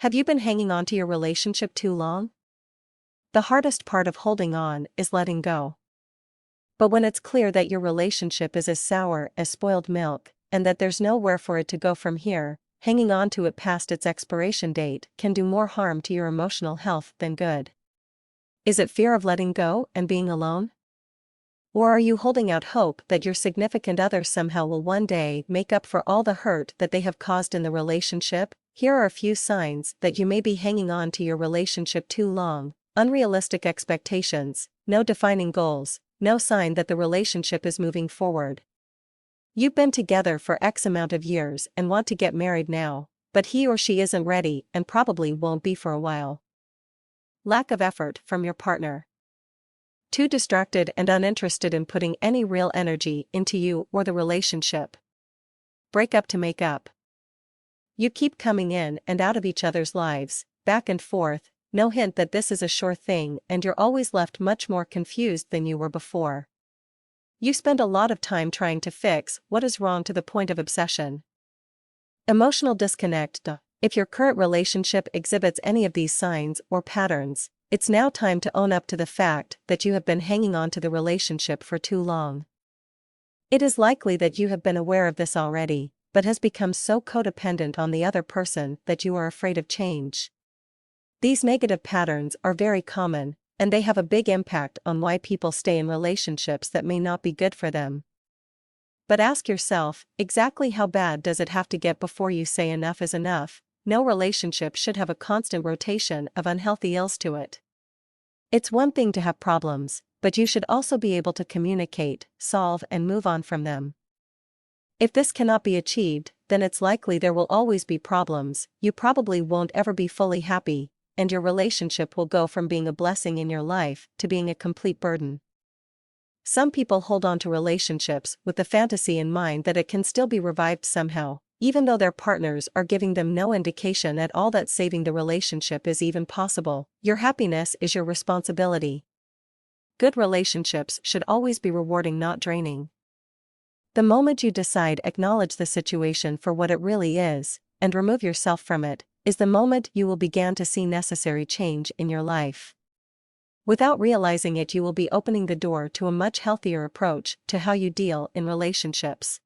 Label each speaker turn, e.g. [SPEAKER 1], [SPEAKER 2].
[SPEAKER 1] Have you been hanging on to your relationship too long? The hardest part of holding on is letting go. But when it's clear that your relationship is as sour as spoiled milk, and that there's nowhere for it to go from here, hanging on to it past its expiration date can do more harm to your emotional health than good. Is it fear of letting go and being alone? Or are you holding out hope that your significant other somehow will one day make up for all the hurt that they have caused in the relationship? Here are a few signs that you may be hanging on to your relationship too long: unrealistic expectations, no defining goals, no sign that the relationship is moving forward. You've been together for X amount of years and want to get married now, but he or she isn't ready and probably won't be for a while. Lack of effort from your partner. Too distracted and uninterested in putting any real energy into you or the relationship. Break up to make up. You keep coming in and out of each other's lives, back and forth, no hint that this is a sure thing, and you're always left much more confused than you were before. You spend a lot of time trying to fix what is wrong to the point of obsession. Emotional disconnect. If your current relationship exhibits any of these signs or patterns, it's now time to own up to the fact that you have been hanging on to the relationship for too long. It is likely that you have been aware of this already, but has become so codependent on the other person that you are afraid of change. These negative patterns are very common, and they have a big impact on why people stay in relationships that may not be good for them. But ask yourself, exactly how bad does it have to get before you say enough is enough? No relationship should have a constant rotation of unhealthy ills to it. It's one thing to have problems, but you should also be able to communicate, solve, and move on from them. If this cannot be achieved, then it's likely there will always be problems, you probably won't ever be fully happy, and your relationship will go from being a blessing in your life to being a complete burden. Some people hold on to relationships with the fantasy in mind that it can still be revived somehow, even though their partners are giving them no indication at all that saving the relationship is even possible. Your happiness is your responsibility. Good relationships should always be rewarding, not draining. The moment you decide acknowledge the situation for what it really is, and remove yourself from it, is the moment you will begin to see necessary change in your life. Without realizing it, you will be opening the door to a much healthier approach to how you deal in relationships.